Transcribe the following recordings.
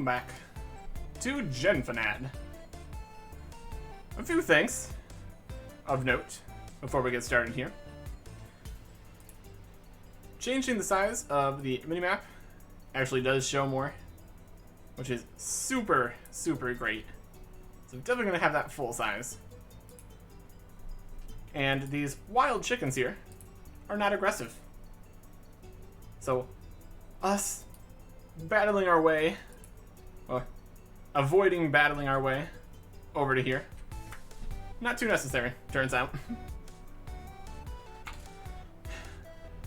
back to Genfanad. A few things of note before we get started here. Changing the size of the minimap actually does show more, which is super, super great. So I'm definitely going to have that full size. And these wild chickens here are not aggressive. So us battling our way, or avoiding battling our way over to here, not too necessary, turns out.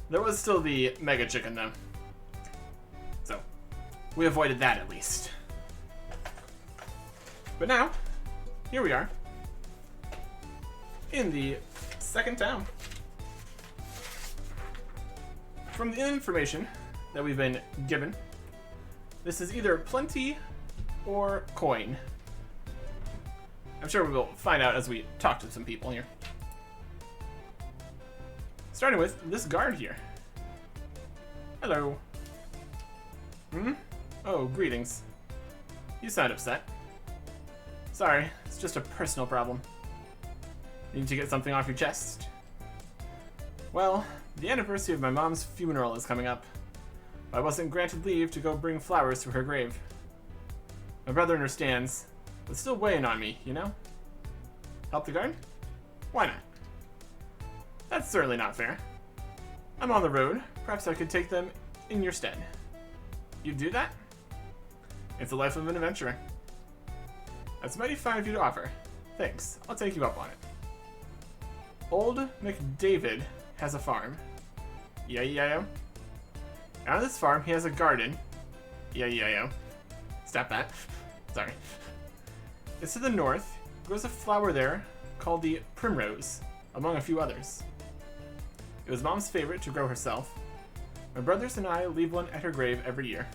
There was still the mega chicken though, so we avoided that at least. But now, here we are, in the second town. From the information that we've been given, this is either plenty or coin. I'm sure we will find out as we talk to some people here. Starting with this guard here. Hello. Oh, greetings. You sound upset. Sorry, it's just a personal problem. Need to get something off your chest? Well, the anniversary of my mom's funeral is coming up. I wasn't granted leave to go bring flowers to her grave. My brother understands, but still weighing on me, you know? Help the guard? Why not? That's certainly not fair. I'm on the road. Perhaps I could take them in your stead. You'd do that? It's the life of an adventurer. That's mighty fine of you to offer. Thanks. I'll take you up on it. Old McDavid has a farm. Yeah. On this farm, he has a garden. Yeah. Stop that. Sorry. It's to the north. Grows a flower there called the primrose, among a few others. It was Mom's favorite to grow herself. My brothers and I leave one at her grave every year.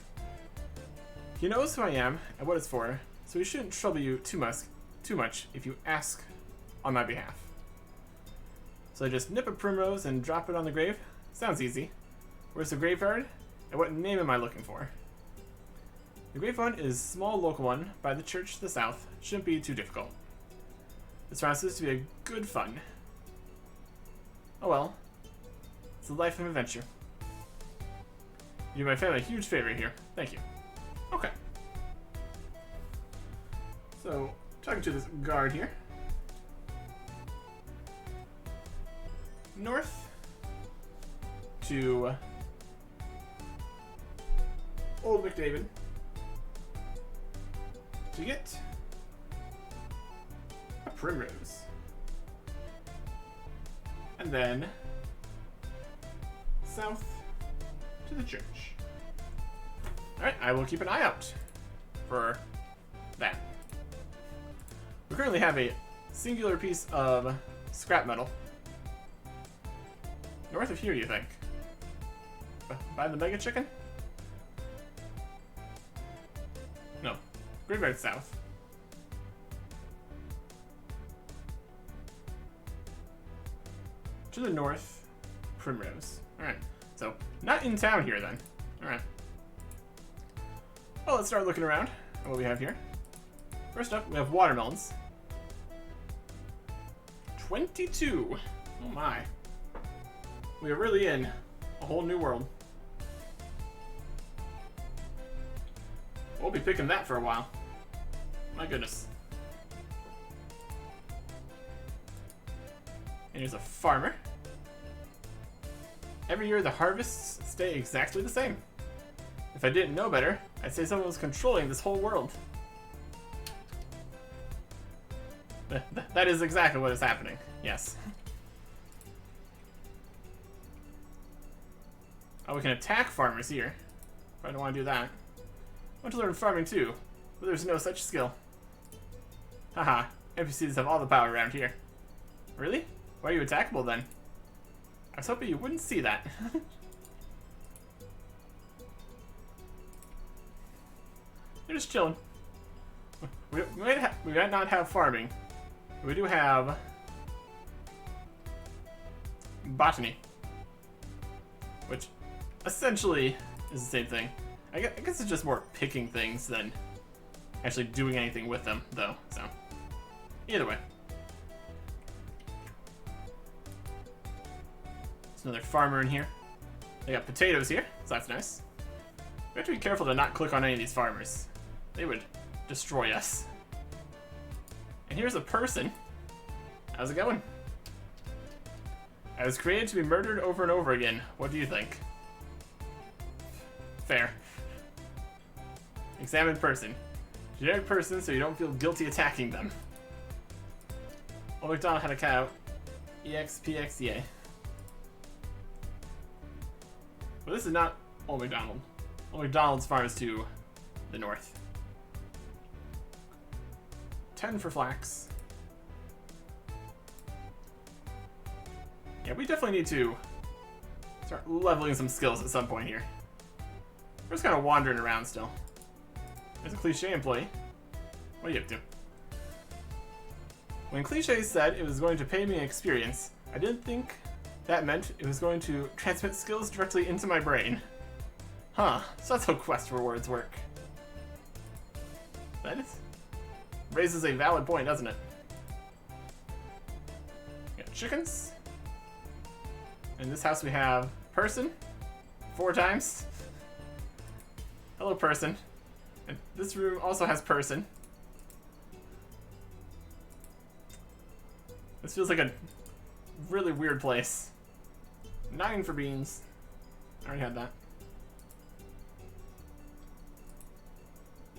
He knows who I am and what it's for, so he shouldn't trouble you too much if you ask on my behalf. So I just nip a primrose and drop it on the grave? Sounds easy. Where's the graveyard? And what name am I looking for? The grave one is a small local one by the church to the south. Shouldn't be too difficult. This promises to be a good fun. Oh well. It's a life of adventure. You do my family a huge favor here. Thank you. Okay. So, talking to this guard here. North to Old McDavid to get a primrose. And then south to the church. Alright, I will keep an eye out for that. We currently have a singular piece of scrap metal. North of here, you think? By the mega chicken? No. Graveyard south. To the north, primrose. Alright, so not in town here then. Alright. Well, let's start looking around at what we have here. First up, we have watermelons. 22. Oh my. We are really in a whole new world. We'll be picking that for a while. My goodness. And here's a farmer. Every year the harvests stay exactly the same. If I didn't know better, I'd say someone was controlling this whole world. That is exactly what is happening. Yes. Oh, we can attack farmers here. If I don't want to do that. I want to learn farming too, but there's no such skill. Haha, NPCs have all the power around here. Really? Why are you attackable then? I was hoping you wouldn't see that. They're just chilling. We might not have farming. We do have botany, which essentially is the same thing. I guess it's just more picking things than actually doing anything with them, though, so. Either way. There's another farmer in here. They got potatoes here, so that's nice. We have to be careful to not click on any of these farmers. They would destroy us. And here's a person. How's it going? I was created to be murdered over and over again. What do you think? Fair. Examined person. Generic person, so you don't feel guilty attacking them. Old MacDonald had a cow. EXPXEA. But this is not Old MacDonald. Old MacDonald's farm is to the north. 10 for flax. Yeah, we definitely need to start leveling some skills at some point here. We're just kind of wandering around still. There's a Cliché employee. What are you up to? When Cliché said it was going to pay me experience, I didn't think that meant it was going to transmit skills directly into my brain. Huh, so that's how quest rewards work. That is... raises a valid point, doesn't it? We got chickens. In this house we have person. 4 times. Hello, person. And this room also has person. This feels like a really weird place. 9 for beans. I already had that.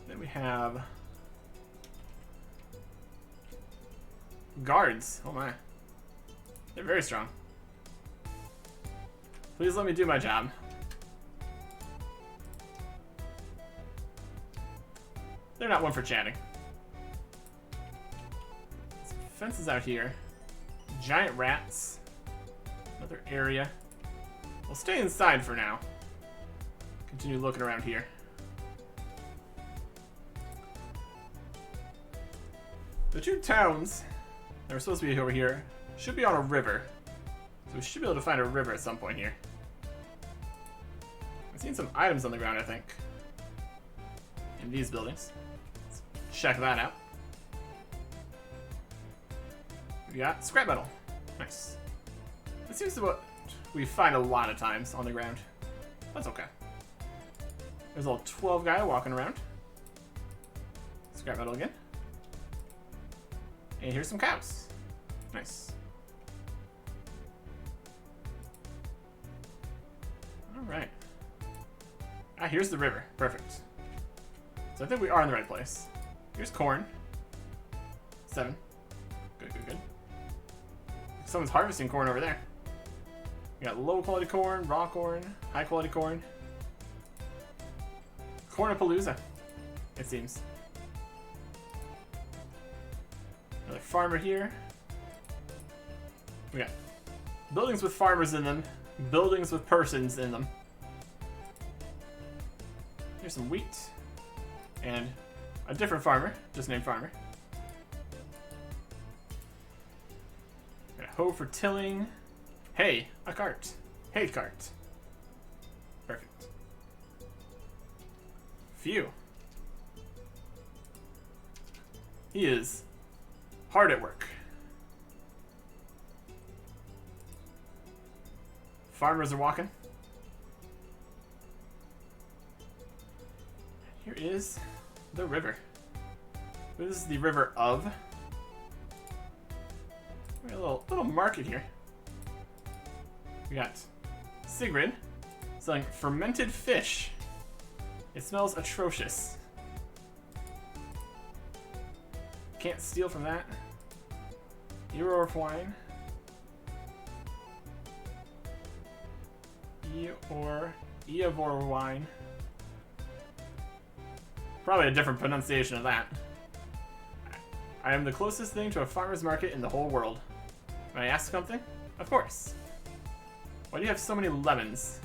Then we have guards. Oh my. They're very strong. Please let me do my job. They're not one for chatting. Some fences out here. Giant rats. Another area. We'll stay inside for now. Continue looking around here. The 2 towns that are supposed to be over here should be on a river. So we should be able to find a river at some point here. I've seen some items on the ground, I think. In these buildings. Let's check that out. We got scrap metal. Nice. This seems to be what we find a lot of times on the ground. That's okay. There's a little 12 guy walking around. Scrap metal again. And here's some cows. Nice. Alright. Ah, here's the river. Perfect. So I think we are in the right place. Here's corn. 7. Good, good, good. Someone's harvesting corn over there. We got low quality corn, raw corn, high quality corn. Cornapalooza, it seems. Another farmer here. We got buildings with farmers in them, buildings with persons in them. Here's some wheat. And a different farmer, just named Farmer. Got a hoe for tilling. Hey, a cart. Hay cart. Perfect. Phew. He is hard at work. Farmers are walking. Here is the river. This is the river of. We got a little market here. We got Sigrid selling fermented fish. It smells atrocious. Can't steal from that. Eorf wine. Eivor wine. Probably a different pronunciation of that. I am the closest thing to a farmer's market in the whole world. May I ask something? Of course. Why do you have so many lemons?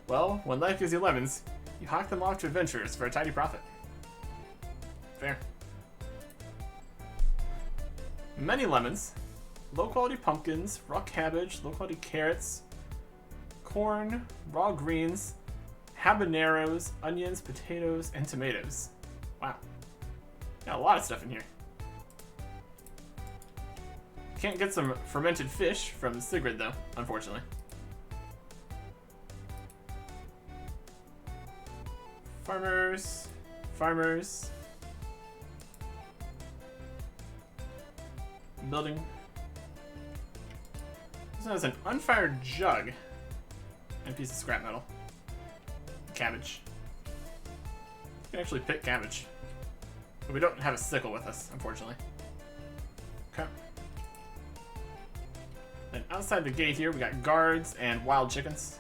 Well, when life gives you lemons, you hawk them off to adventurers for a tidy profit. Fair. Many lemons, low quality pumpkins, raw cabbage, low quality carrots, corn, raw greens, habaneros, onions, potatoes, and tomatoes. Wow. Got a lot of stuff in here. Can't get some fermented fish from Sigrid, though, unfortunately. Farmers. Farmers. Building. This has an unfired jug. And a piece of scrap metal. Cabbage. You can actually pick cabbage. But we don't have a sickle with us, unfortunately. Okay. Then outside the gate here, we got guards and wild chickens.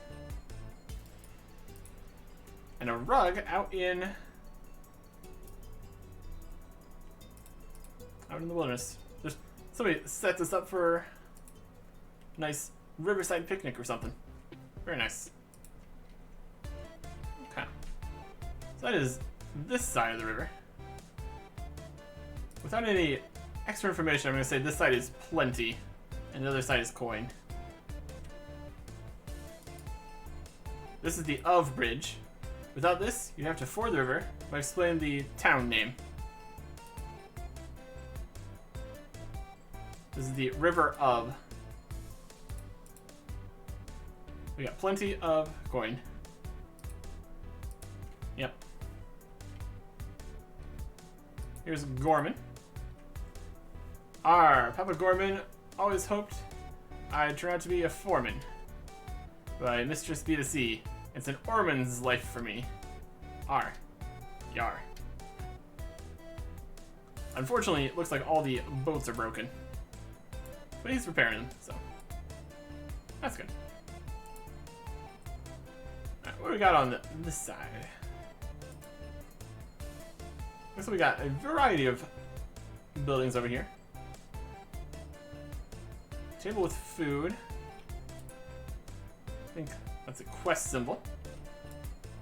And a rug out in the wilderness. There's somebody set this up for a nice riverside picnic or something. Very nice. Okay. So that is this side of the river. Without any extra information, I'm going to say this side is plenty, and the other side is coin. This is the Of Bridge. Without this, you have to ford the river by explaining the town name. This is the River of. We got plenty of coin. Yep. Here's Gorman. Papa Gorman always hoped I'd turn out to be a foreman. By Mistress B to C. It's an Orman's life for me. Yar. Unfortunately, it looks like all the boats are broken. But he's repairing them, so that's good. Alright, what do we got on this side? Looks like we got a variety of buildings over here. Table with food. I think that's a quest symbol.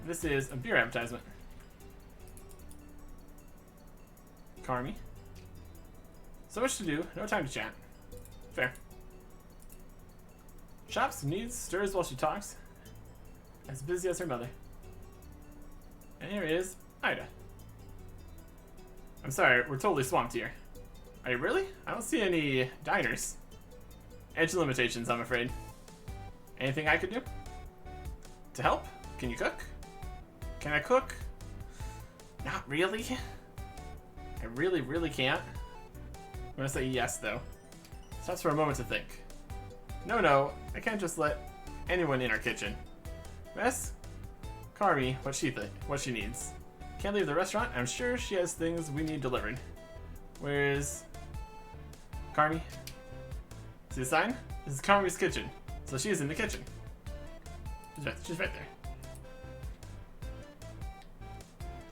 This is a beer advertisement. Carmi. So much to do, no time to chat. Fair. Chops needs stirs while she talks. As busy as her mother. And here is Ida. I'm sorry, we're totally swamped here. Are you really? I don't see any diners. Edge limitations, I'm afraid. Anything I could do? To help? Can you cook? Can I cook? Not really. I really can't. I'm gonna say yes, though. Stops for a moment to think. No, I can't just let anyone in our kitchen. Miss, Carmi, what she needs. Can't leave the restaurant. I'm sure she has things we need delivered. Where's Carmi? See the sign? This is Carmi's kitchen, so she's in the kitchen. She's right there.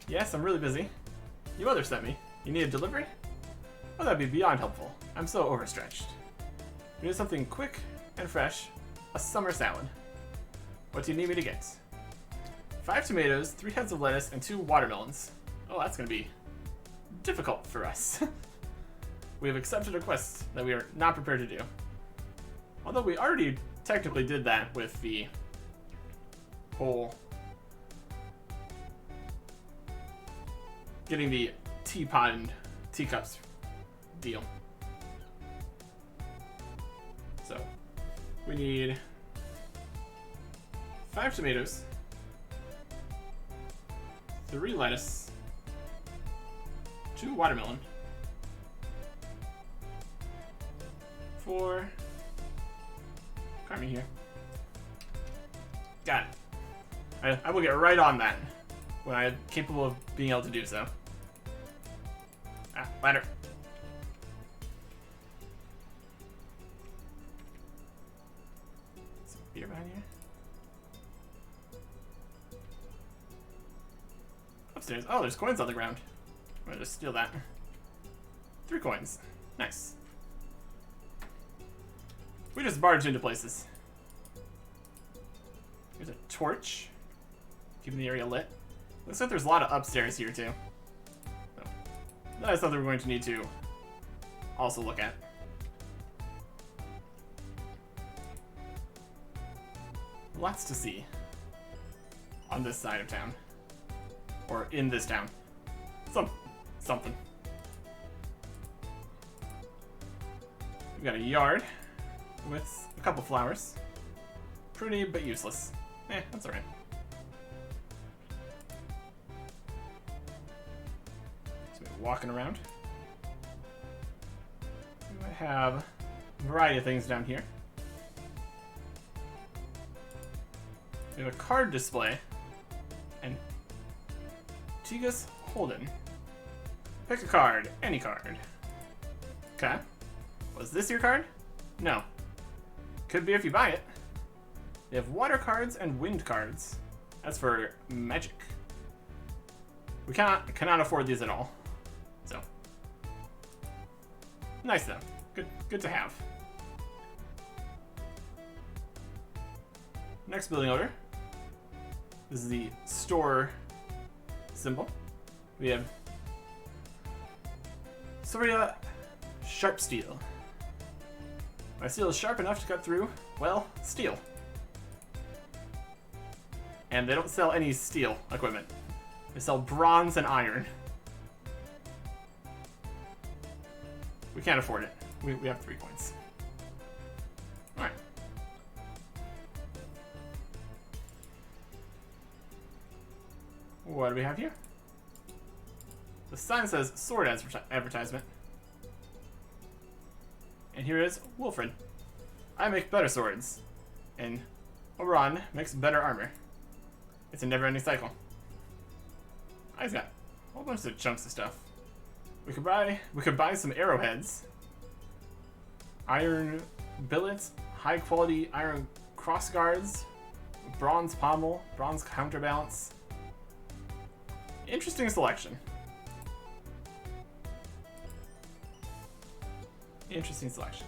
Yes, I'm really busy. Your mother sent me. You need a delivery? Oh, that'd be beyond helpful. I'm so overstretched. We need something quick and fresh. A summer salad. What do you need me to get? 5 tomatoes, 3 heads of lettuce, and 2 watermelons. Oh, that's gonna be difficult for us. We have accepted a quest that we are not prepared to do. Although we already technically did that with the whole getting the teapot and teacups deal. So we need 5 tomatoes, 3 lettuce, 2 watermelon, 4 Carmi here. Got it. I will get right on that when I'm capable of being able to do so. Ladder. Some beer behind here. Upstairs. Oh, there's coins on the ground. I'm gonna just steal that. 3 coins. Nice. We just barged into places. Here's a torch. Keeping the area lit. Looks like there's a lot of upstairs here, too. So, that is something we're going to need to also look at. Lots to see on this side of town. Or in this town. Something. We got a yard with a couple flowers. Pretty, but useless. That's alright. So we're walking around. We might have a variety of things down here. We have a card display. And Tigus Holden. Pick a card. Any card. Okay. Was this your card? No. Could be if you buy it. They have water cards and wind cards. That's for magic. We cannot afford these at all. So. Nice though. Good to have. Next building order. This is the store symbol. We have Soria Sharp Steel. My steel is sharp enough to cut through, well, steel. And they don't sell any steel equipment. They sell bronze and iron. We can't afford it. We have 3 points. Alright. What do we have here? The sign says sword advertisement. And here is Wilfred. I make better swords. And Oran makes better armor. It's a never-ending cycle. He's got a whole bunch of chunks of stuff. We could buy some arrowheads. Iron billets, high quality iron crossguards, bronze pommel, bronze counterbalance. Interesting selection. Interesting selection.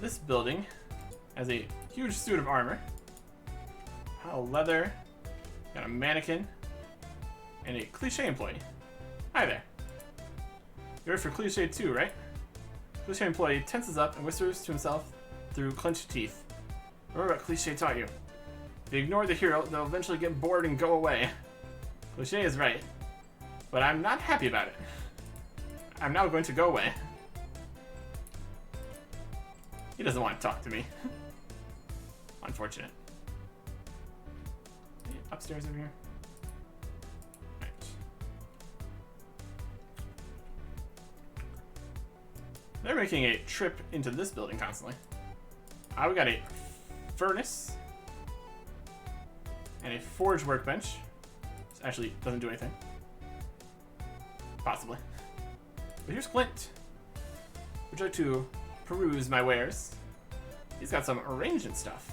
This building has a huge suit of armor, pile of leather, got a mannequin, and a cliche employee. Hi there. You're for cliche too, right? Cliche employee tenses up and whispers to himself through clenched teeth. Remember what cliche taught you. If you ignore the hero, they'll eventually get bored and go away. Cliche is right, but I'm not happy about it. I'm now going to go away. He doesn't want to talk to me. Unfortunate. Upstairs over here. Right. They're making a trip into this building constantly. We got a furnace and a forge workbench. This actually doesn't do anything. Possibly. But here's Clint. Would you like to peruse my wares? He's got some arrangement stuff.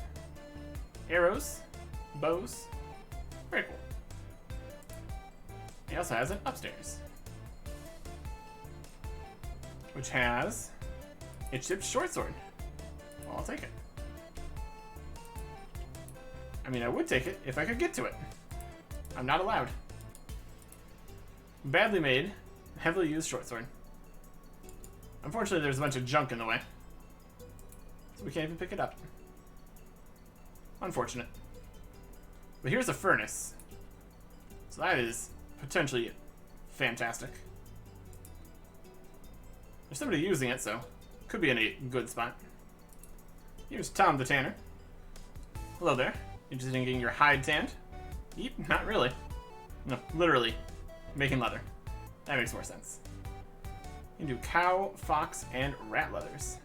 Arrows, bows. Very cool. He also has an upstairs, which has a chipped short sword. Well, I'll take it. I mean, I would take it if I could get to it. I'm not allowed. Badly made, heavily used short sword. Unfortunately, there's a bunch of junk in the way, so we can't even pick it up. Unfortunate. But here's a furnace. So that is potentially fantastic. There's somebody using it, so could be in a good spot. Here's Tom the Tanner. Hello there. Interested in getting your hide tanned? Yeep, not really. No, literally. Making leather. That makes more sense. You can do cow, fox, and rat leathers.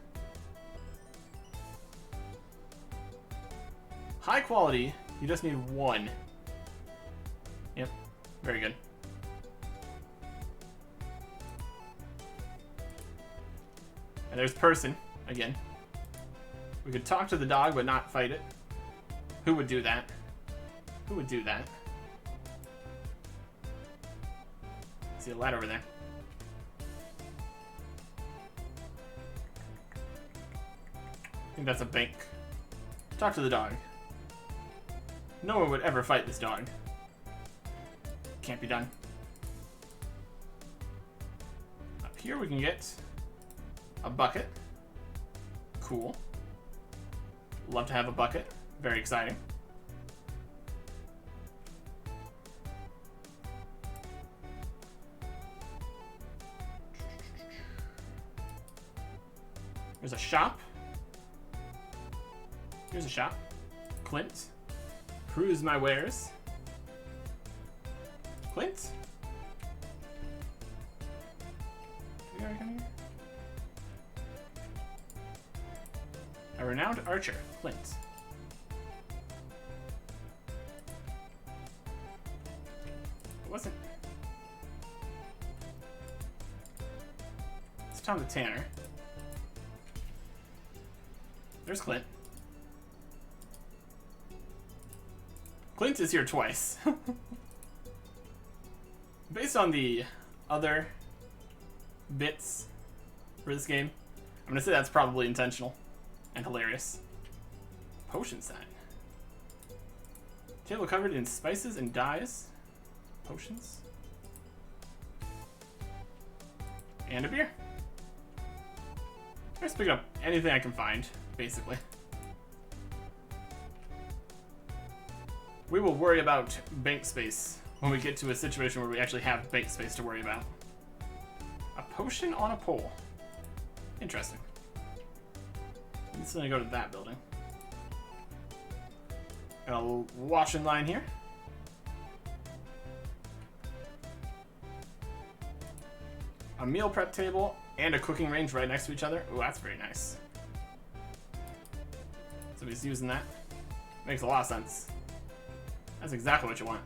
High quality, you just need 1. Yep, very good. And there's person, again. We could talk to the dog, but not fight it. Who would do that? Who would do that? See a ladder over there. I think that's a bank. Talk to the dog. No one would ever fight this dog. Can't be done. Up here we can get a bucket. Cool. Love to have a bucket. Very exciting. There's a shop. Here's a shop. Clint. Cruise my wares. Clint? Did we already come here? A renowned archer, Clint. It wasn't. It's Tom the Tanner. There's Clint. Clint is here twice. Based on the other bits for this game, I'm gonna say that's probably intentional and hilarious. Potion sign. Table covered in spices and dyes. Potions. And a beer. I'm just picking up anything I can find, basically. We will worry about bank space when we get to a situation where we actually have bank space to worry about. A potion on a pole. Interesting. I'm just gonna go to that building. Got a washing line here. A meal prep table and a cooking range right next to each other. Ooh, that's very nice. Somebody's using that. Makes a lot of sense. That's exactly what you want.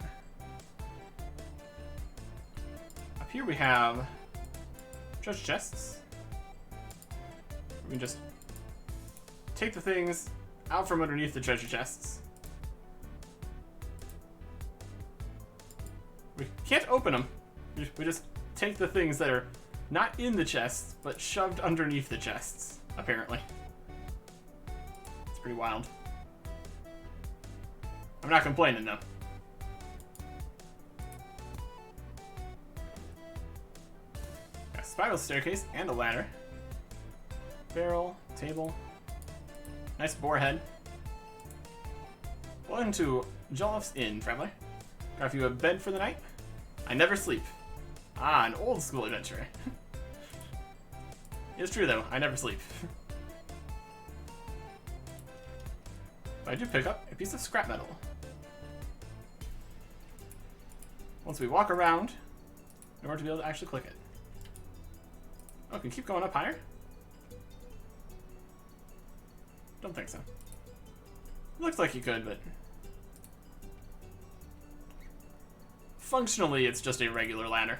Up here we have treasure chests. We can just take the things out from underneath the treasure chests. We can't open them. We just take the things that are not in the chests, but shoved underneath the chests, apparently. It's pretty wild. I'm not complaining, though. Got a spiral staircase and a ladder. Barrel, table. Nice boar head. Welcome to Jolloff's Inn, traveler. Got you a bed for the night? I never sleep. Ah, an old school adventurer. It's true, though. I never sleep. But I do pick up a piece of scrap metal. Once we walk around, in order to be able to actually click it. Oh, can we keep going up higher? Don't think so. Looks like you could, but... functionally, it's just a regular ladder.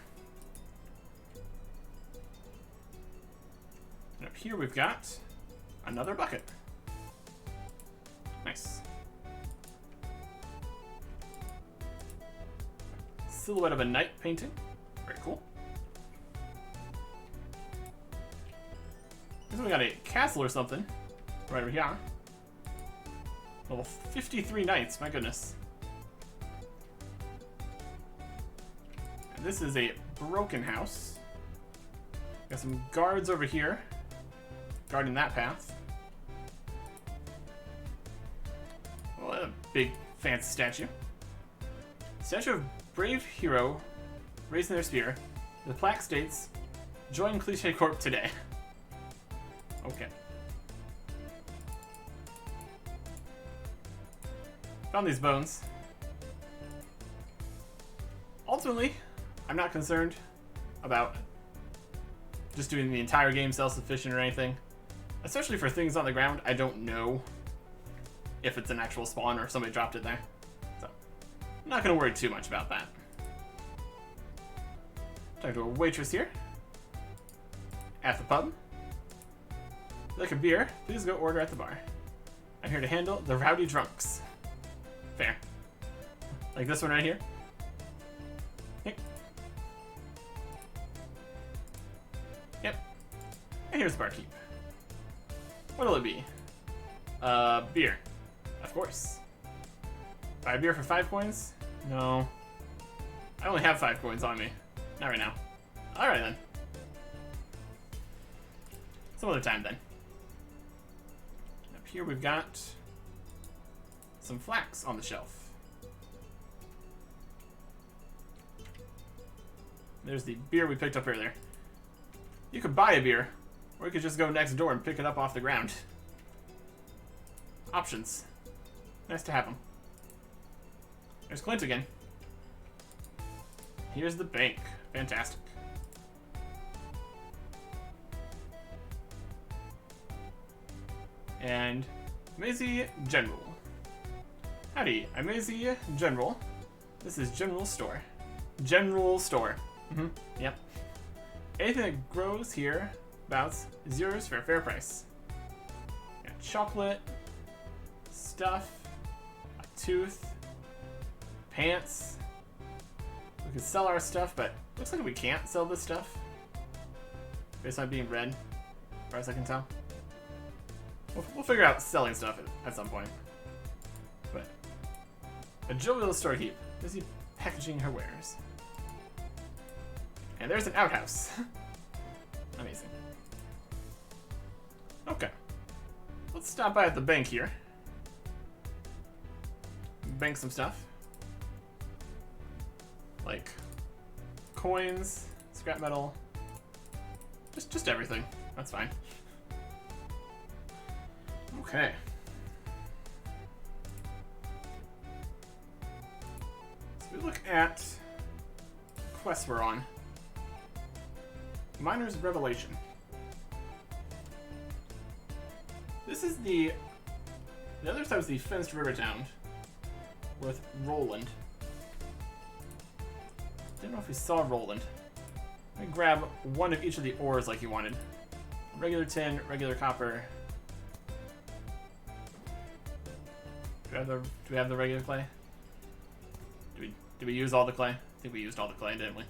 And up here we've got another bucket. Nice. Silhouette of a knight painting. Very cool. Looks like we got a castle or something right over here. Level 53 knights, my goodness. And this is a broken house. Got some guards over here guarding that path. Oh, a big fancy statue. Statue of brave hero raising their spear. The plaque states, "Join Cliche Corp today." Okay. Found these bones. Ultimately, I'm not concerned about just doing the entire game self-sufficient or anything. Especially for things on the ground, I don't know if it's an actual spawn or if somebody dropped it there. So, I'm not going to worry too much about that. Talk to a waitress here. At the pub. Like a beer, please go order at the bar. I'm here to handle the rowdy drunks. Fair. Like this one right here. Yep. Yep. And here's the barkeep. What'll it be? Beer. Of course. Buy a beer for 5 coins? No. I only have 5 coins on me. Not right now. Alright then. Some other time then. Up here we've got some flax on the shelf. There's the beer we picked up earlier. You could buy a beer, or Or we could just go next door and pick it up off the ground. Options. Nice to have them. There's Clint again. Here's the bank. Fantastic. And Maisie General. Howdy, I'm Maisie General. This is General Store. General Store. Yep. Anything that grows here, abouts, is yours for a fair price. Got chocolate, stuff, a tooth, pants. We could sell our stuff, but looks like we can't sell this stuff. Based on being red, as far as I can tell. We'll figure out selling stuff at some point. But a jovial store heap, busy packaging her wares. And there's an outhouse. Amazing. Okay. Let's stop by at the bank here. Bank some stuff. Like coins, scrap metal, just everything. That's fine. Okay. So we look at quests we're on. Miner's Revelation. This is the other side was the fenced river town with Roland. Didn't know if we saw Roland. Let me grab one of each of the ores like you wanted. Regular tin, regular copper. Do we have the regular clay? Did we use all the clay? I think we used all the clay, didn't we?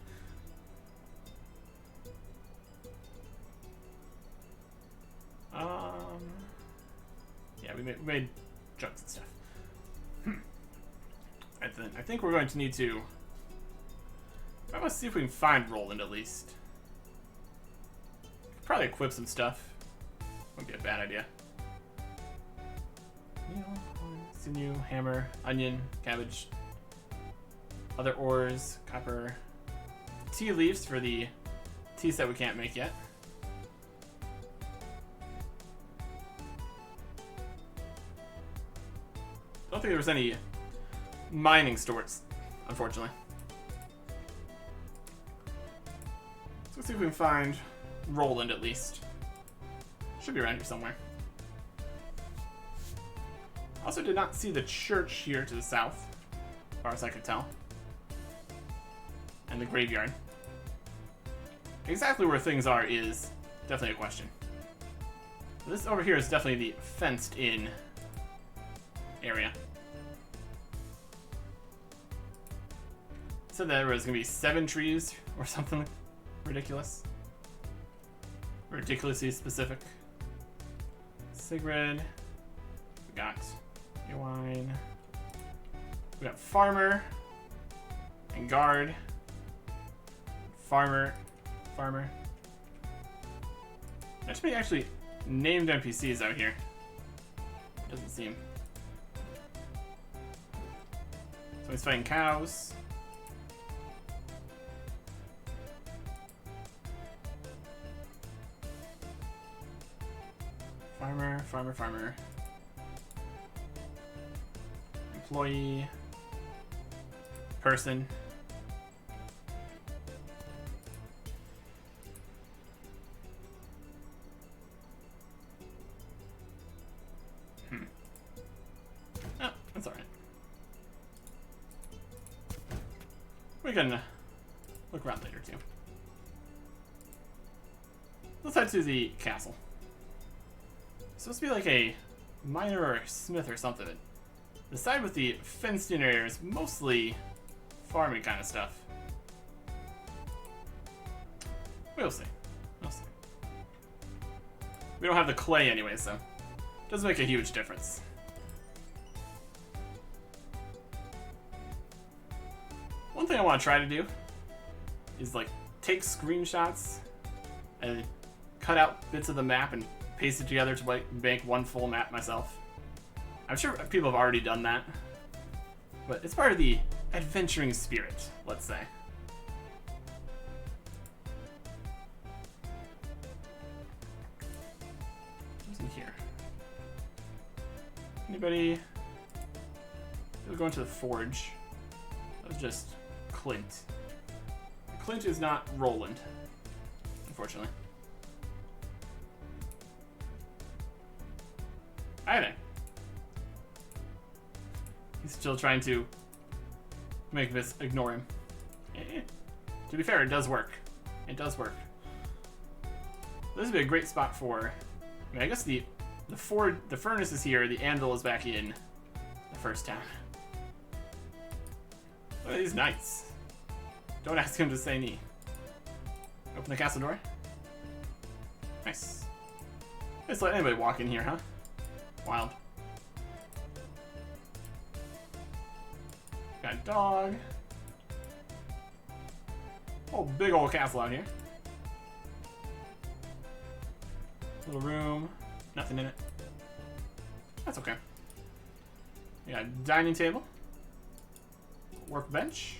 Yeah, we made chunks and stuff. I think we're going to need to. I want to see if we can find Roland at least. Probably equip some stuff. Wouldn't be a bad idea. Sinew, hammer, onion, cabbage, other ores, copper, tea leaves for the tea set we can't make yet. I don't think there was any mining stores, unfortunately. So let's see if we can find Roland at least. Should be around here somewhere. Also did not see the church here to the south, as far as I could tell. And the graveyard. Exactly where things are is definitely a question. This over here is definitely the fenced-in area. Said that there was gonna be 7 trees or something ridiculous. Ridiculously specific. Sigrid. We got wine. We got farmer and guard. Farmer. There should be actually named NPCs out here. Doesn't seem. So he's fighting cows. Farmer. Employee. Person. Oh, that's alright. We can look around later too. Let's head to the castle. It's supposed to be like a miner or a smith or something. The side with the fenced-in area is mostly farming kind of stuff. We'll see. We don't have the clay anyway, so it doesn't make a huge difference. One thing I want to try to do is like take screenshots and cut out bits of the map and paste it together to like make one full map myself. I'm sure people have already done that, but it's part of the adventuring spirit, let's say. in here? Anybody? We'll go into the forge. That was just Clint. Clint is not Roland, unfortunately. Hi there. He's still trying to make this ignore him. To be fair, it does work. It does work. This would be a great spot for... I mean, I guess the furnace is here, the anvil is back in the first town. Look at these knights. Don't ask him to say knee. Open the castle door. Nice. Just let anybody walk in here, huh? Wild. Got a dog. Oh, big old castle out here. Little room. Nothing in it. That's okay. We got a dining table. Workbench.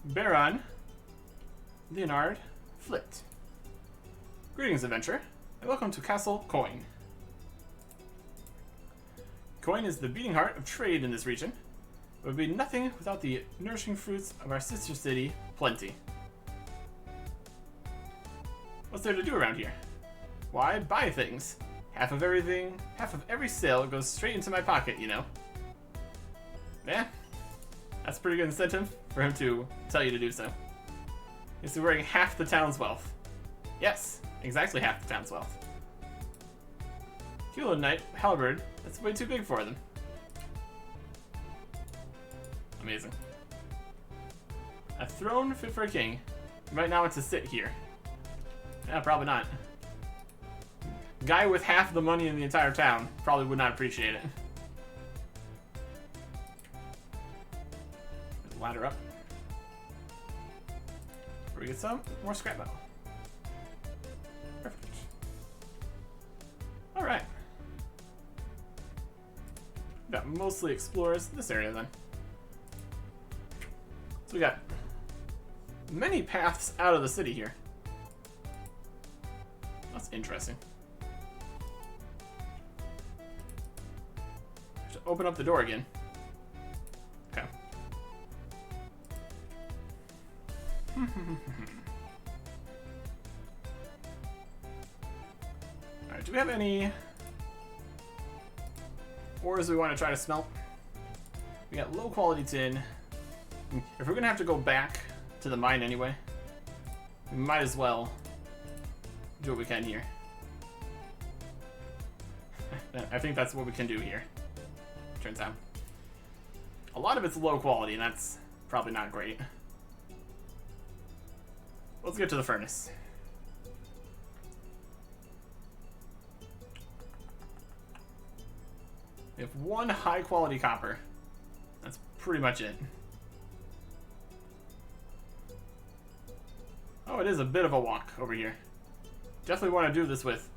Baron. Leonard. Flit. Greetings, adventurer, and welcome to Castle Coin. Coin is the beating heart of trade in this region. It would be nothing without the nourishing fruits of our sister city, Plenty. What's there to do around here? Why, buy things. Half of everything, half of every sale goes straight into my pocket, you know. Yeah, that's a pretty good incentive for him to tell you to do so. He's wearing half the town's wealth. Yes, exactly half the town's wealth. Hewlett Knight halberd, that's way too big for them. Amazing. A throne fit for a king. You might not want to sit here. Yeah, probably not. Guy with half the money in the entire town probably would not appreciate it. Ladder up. Where we get some more scrap metal. Perfect. Alright. That mostly explores this area then. So we got many paths out of the city here. That's interesting. Have to open up the door again. Okay. Alright, do we have any ores we want to try to smelt? We got low quality tin. If we're gonna have to go back to the mine anyway, we might as well do what we can here. I think that's what we can do here, turns out. A lot of it's low quality, and that's probably not great. Let's get to the furnace. We have one high quality copper. That's pretty much it. Oh, it is a bit of a walk over here. Definitely want to do this with...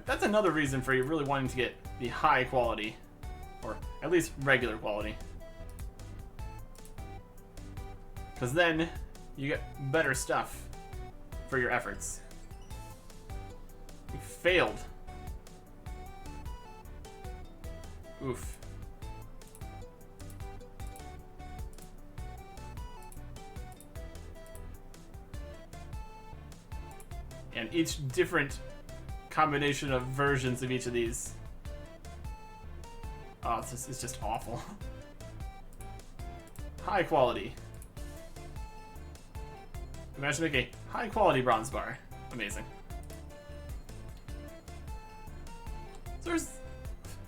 That's another reason for you really wanting to get the high quality, or at least regular quality. Because then you get better stuff for your efforts. We failed. Oof. And each different combination of versions of each of these. Oh, it's just awful. High quality. Imagine making a high quality bronze bar. Amazing. So there's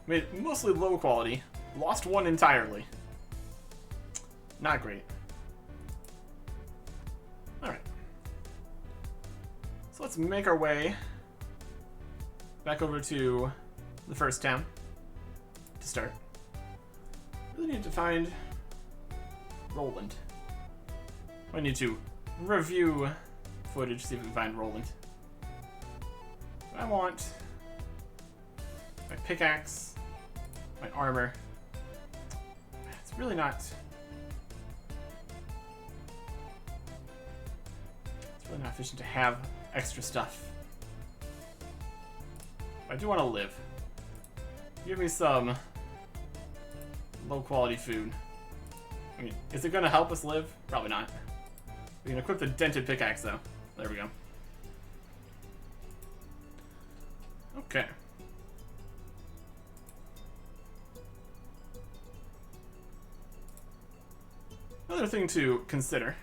made mostly low quality. Lost one entirely. Not great. Alright. So let's make our way back over to the first town to start. Really need to find Roland. I need to review footage, see if we can find Roland. I want my pickaxe, my armor. It's really not... Really not efficient to have extra stuff. I do want to live. Give me some low quality food. I mean, is it going to help us live? Probably not. We can equip the dented pickaxe though. There we go. Okay. Another thing to consider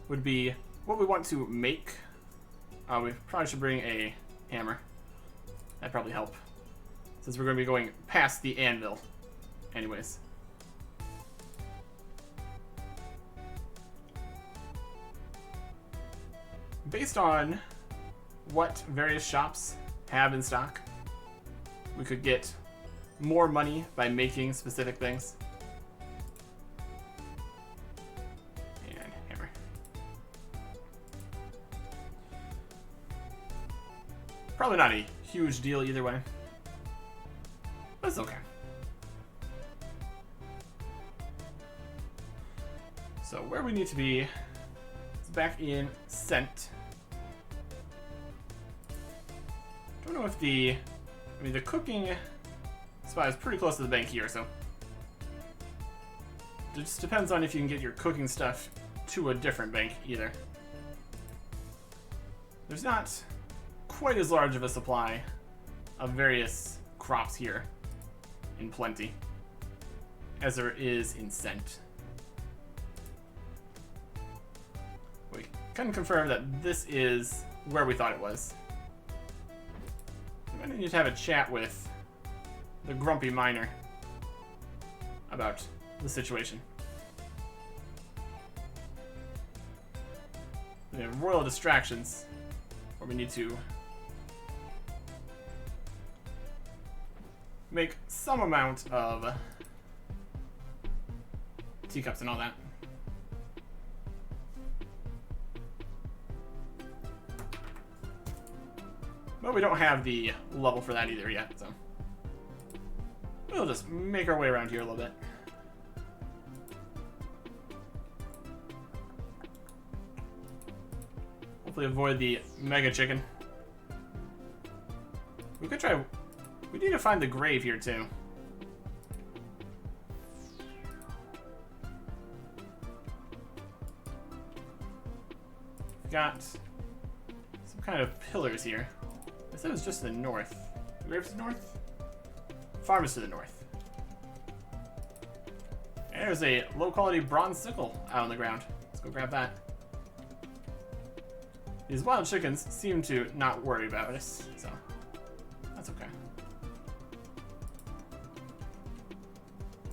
would be what we want to make. We probably should bring a hammer. That'd probably help, since we're going to be going past the anvil anyways. Based on what various shops have in stock, we could get more money by making specific things. And hammer. Probably not a huge deal either way, but it's okay. So where we need to be is back in Scent. Don't know if the cooking spot is pretty close to the bank here, so it just depends on if you can get your cooking stuff to a different bank either. There's not quite as large of a supply of various crops here in Plenty as there is in Scent. We can confirm that this is where we thought it was. I'm gonna need to have a chat with the grumpy miner about the situation. We have royal distractions where we need to make some amount of teacups and all that. But we don't have the level for that either yet, so we'll just make our way around here a little bit. Hopefully avoid the mega chicken. We could try... We need to find the grave here too. We've got some kind of pillars here. I said it was just to the north. The grave to the north? Farm is to the north. And there's a low quality bronze sickle out on the ground. Let's go grab that. These wild chickens seem to not worry about us, so that's okay.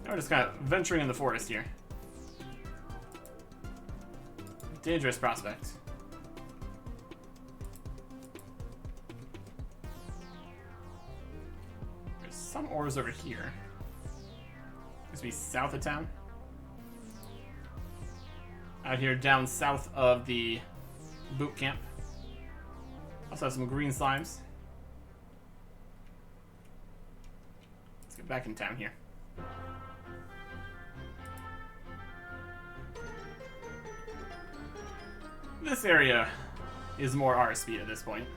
Now we're just kind of venturing in the forest here. Dangerous prospect. There's some ores over here. This would be south of town. Out here down south of the boot camp. Also have some green slimes. Let's get back in town here. This area is more our speed at this point.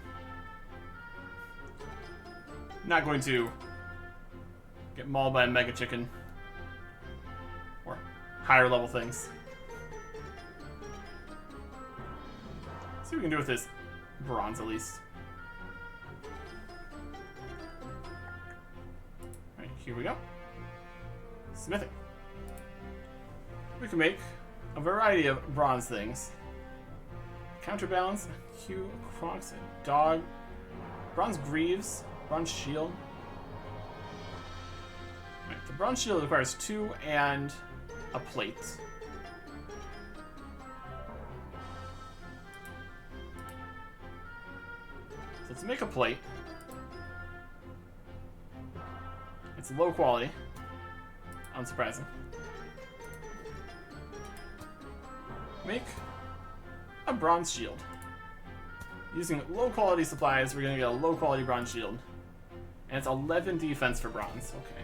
Not going to get mauled by a mega chicken or higher level things. See what we can do with this bronze at least. Alright, here we go. Smithing. We can make a variety of bronze things. Counterbalance, Hugh, Crocs, a dog, bronze greaves, bronze shield. Right, the bronze shield requires 2 and a plate. So let's make a plate. It's low quality, unsurprising. Make a bronze shield. Using low quality supplies, we're gonna get a low quality bronze shield. And it's 11 defense for bronze. Okay.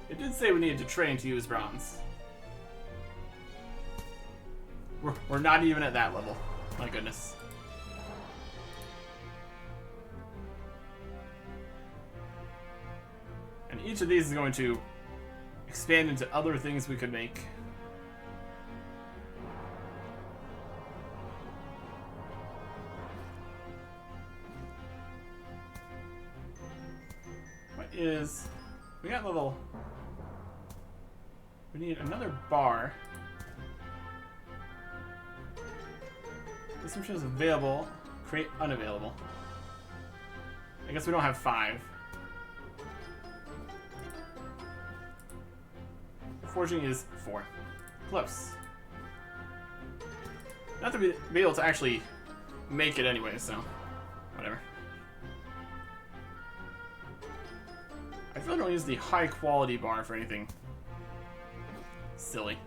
It did say we needed to train to use bronze. We're not even at that level. My goodness. And each of these is going to expand into other things we could make. What is... We got level... We need another bar. This machine is available. Create unavailable. I guess we don't have 5. Forging is 4. Close. Not to be able to actually make it anyway, so whatever. I really don't use the high quality bar for anything silly.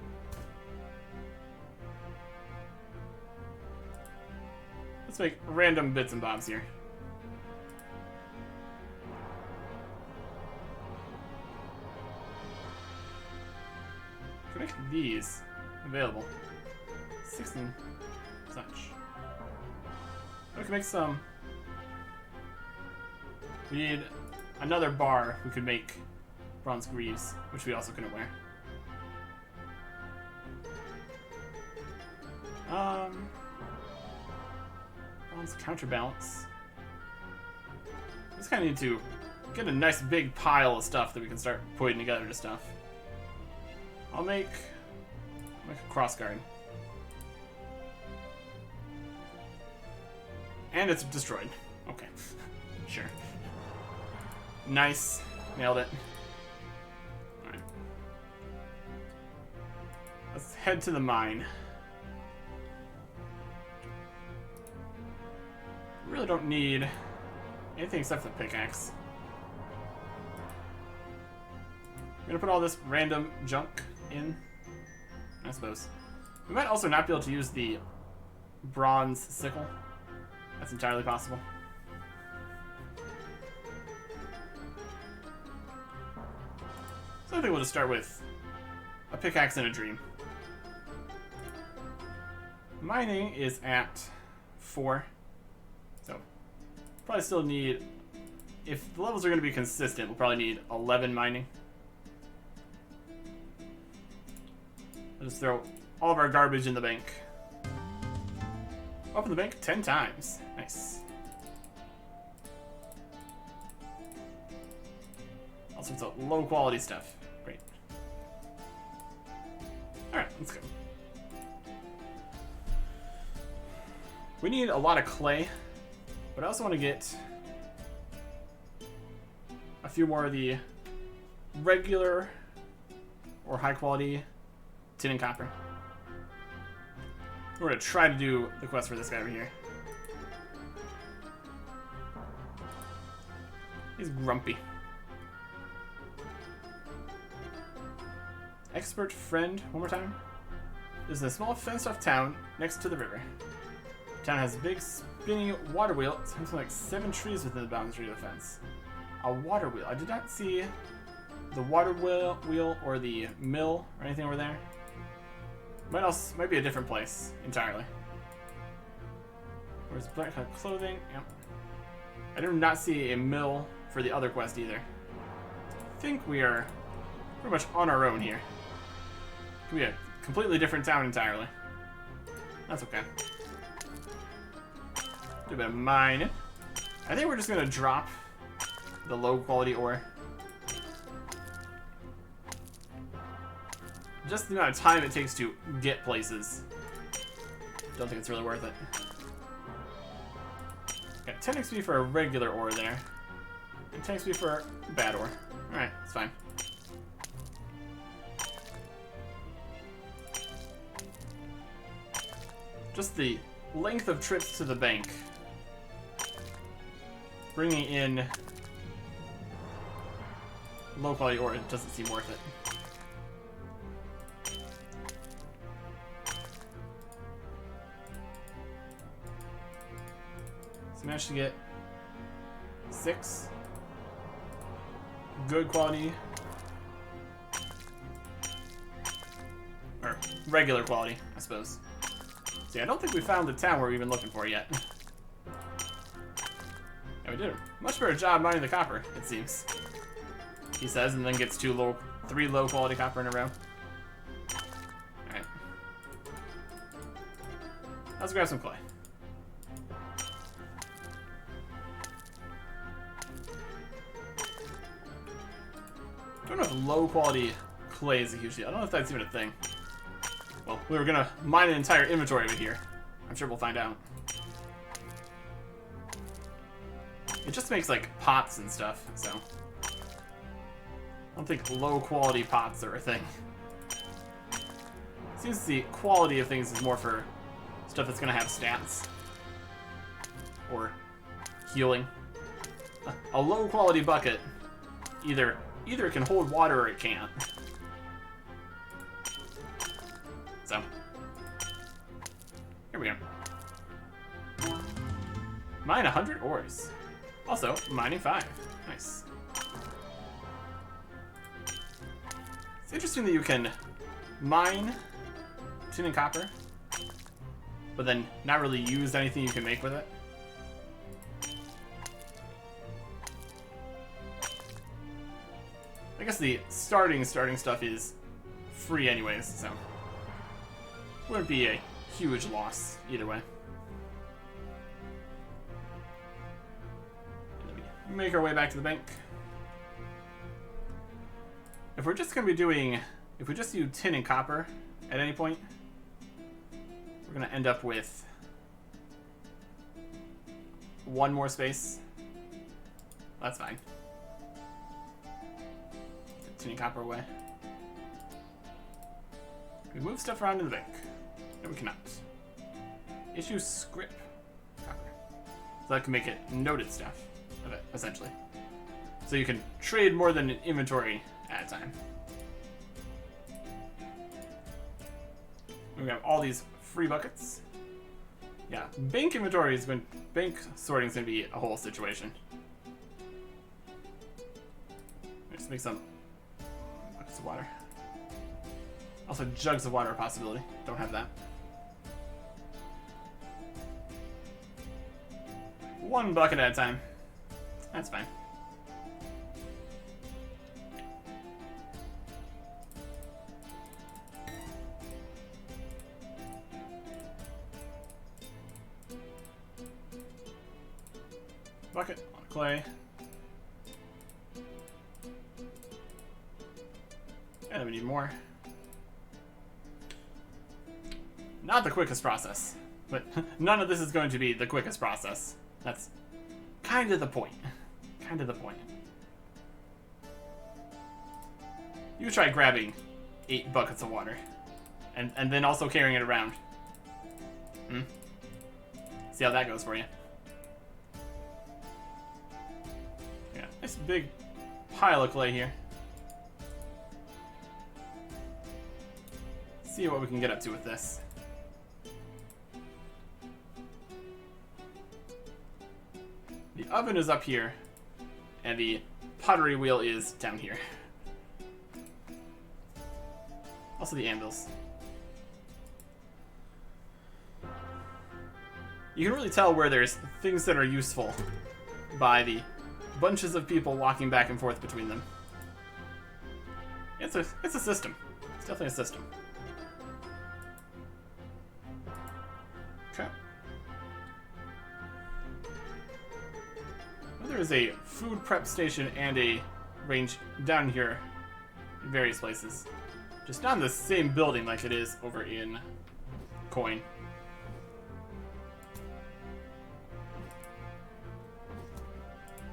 Let's make random bits and bobs here. Can make these available. 16 such. We can make some. We need another bar we could make bronze greaves, which we also couldn't wear. Bronze counterbalance. Just kind of need to get a nice big pile of stuff that we can start putting together to stuff. I'll make a crossguard. And it's destroyed. Okay. Sure. Nice. Nailed it. Alright. Let's head to the mine. Really don't need anything except for the pickaxe. I'm gonna put all this random junk in, I suppose. We might also not be able to use the bronze sickle. That's entirely possible. So I think we'll just start with a pickaxe and a dream. Mining is at 4. So, probably still need... If the levels are going to be consistent, we'll probably need 11 mining. I'll just throw all of our garbage in the bank. Open the bank 10 times. Nice. All sorts of low quality stuff. Great. Alright, let's go. We need a lot of clay, but I also want to get a few more of the regular or high quality tin and copper. We're going to try to do the quest for this guy over here. He's grumpy. Expert friend, one more time. This is a small fenced-off town next to the river. The town has a big spinning water wheel. It's something like 7 trees within the boundary of the fence. A water wheel. I did not see the water wheel or the mill or anything over there. Might be a different place entirely. Where's black clothing? Yep. I did not see a mill for the other quest either. I think we are pretty much on our own here. Could be a completely different town entirely. That's okay. Do a bit of mining. I think we're just gonna drop the low quality ore. Just the amount of time it takes to get places. Don't think it's really worth it. Got 10 XP for a regular ore there. And 10 XP for bad ore. Alright, it's fine. Just the length of trips to the bank. Bringing in low quality ore, it doesn't seem worth it. So managed to get 6 good quality, or regular quality, I suppose. See, I don't think we found the town we've been looking for yet. Yeah, we did a much better job mining the copper, it seems. He says, and then gets 3 low quality copper in a row. Alright. Let's grab some clay. I don't know if low quality clay is a huge deal. I don't know if that's even a thing. Well, we were gonna mine an entire inventory of it here. I'm sure we'll find out. It just makes like pots and stuff, so I don't think low quality pots are a thing. Seems the quality of things is more for stuff that's gonna have stats or healing. A low quality bucket either it can hold water or it can't. So here we go. Mine 100 ores. Also, mining 5. Nice. It's interesting that you can mine tin and copper, but then not really use anything you can make with it. I guess the starting stuff is free anyways, so wouldn't be a huge loss either way. Make our way back to the bank. If we're just gonna be doing, if we just do tin and copper at any point, we're gonna end up with 1 more space. That's fine. Get tin and copper away. Can we move stuff around in the bank? No, we cannot. Issue script copper. So that can make it noted stuff of it, essentially. So you can trade more than an inventory at a time. We have all these free buckets. Yeah, bank inventory is bank sorting is gonna be a whole situation. Let's make some buckets of water. Also, jugs of water are a possibility. Don't have that. 1 bucket at a time. That's fine. Bucket on clay. And we need more. Not the quickest process, but none of this is going to be the quickest process. That's kind of the point. Kind of the point. You try grabbing 8 buckets of water and then also carrying it around. See how that goes for you. Yeah, nice big pile of clay here. See what we can get up to with this. The oven is up here, and the pottery wheel is down here. Also the anvils. You can really tell where there's things that are useful by the bunches of people walking back and forth between them. It's a system. It's definitely a system. Okay. Well, there is a food prep station and a range down here in various places. Just not in the same building like it is over in Coin.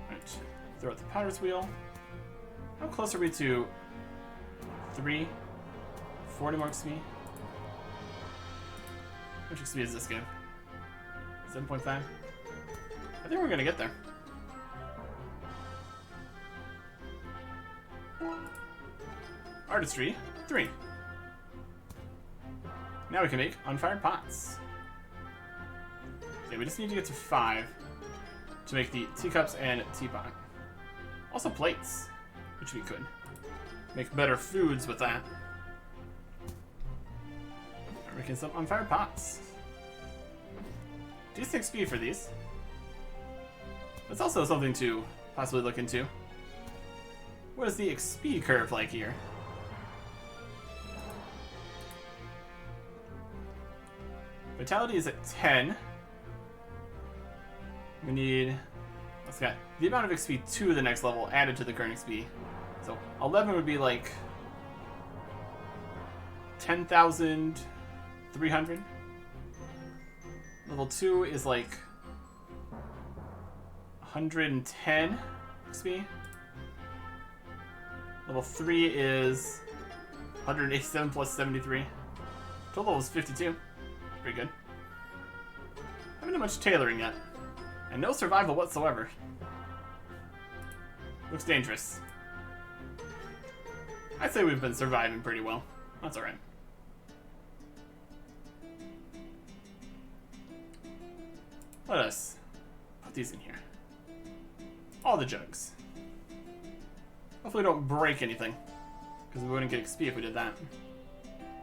Right. Throw out the potter's wheel. How close are we to 3? 40 more XP? How much XP does this give? 7.5? I think we're gonna get there. Artistry, 3. Now we can make unfired pots. Okay, we just need to get to 5 to make the teacups and teapot. Also plates, which we could. Make better foods with that. We're making some unfired pots. decent XP for these. That's also something to possibly look into. What is the XP curve like here? Vitality is at 10. We need, let's get the amount of XP to the next level added to the current XP. So 11 would be like 10,300. Level 2 is like 110 XP. Level 3 is 187 plus 73. Total level is 52. Pretty good. Haven't done much tailoring yet. And no survival whatsoever. Looks dangerous. I'd say we've been surviving pretty well. That's alright. Let us put these in here. All the jugs. Hopefully we don't break anything. Because we wouldn't get XP if we did that.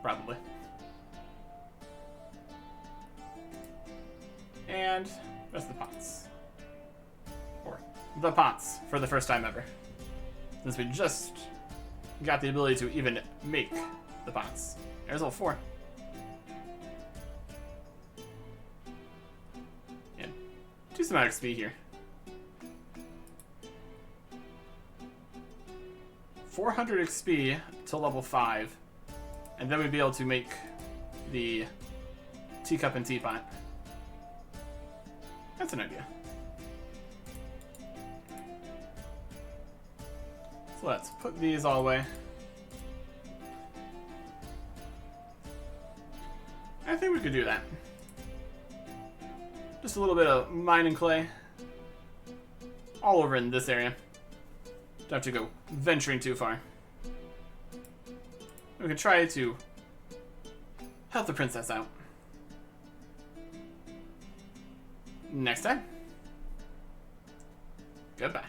Probably. And rest of the pots. Or the pots for the first time ever. Since we just got the ability to even make the pots. There's all 4. And decent amount of XP here. 400 XP till level 5. And then we'd be able to make the teacup and teapot. That's an idea. So let's put these all away. I think we could do that. Just a little bit of mining clay. All over in this area. Don't have to go venturing too far. We can try to help the princess out. Next time. Goodbye.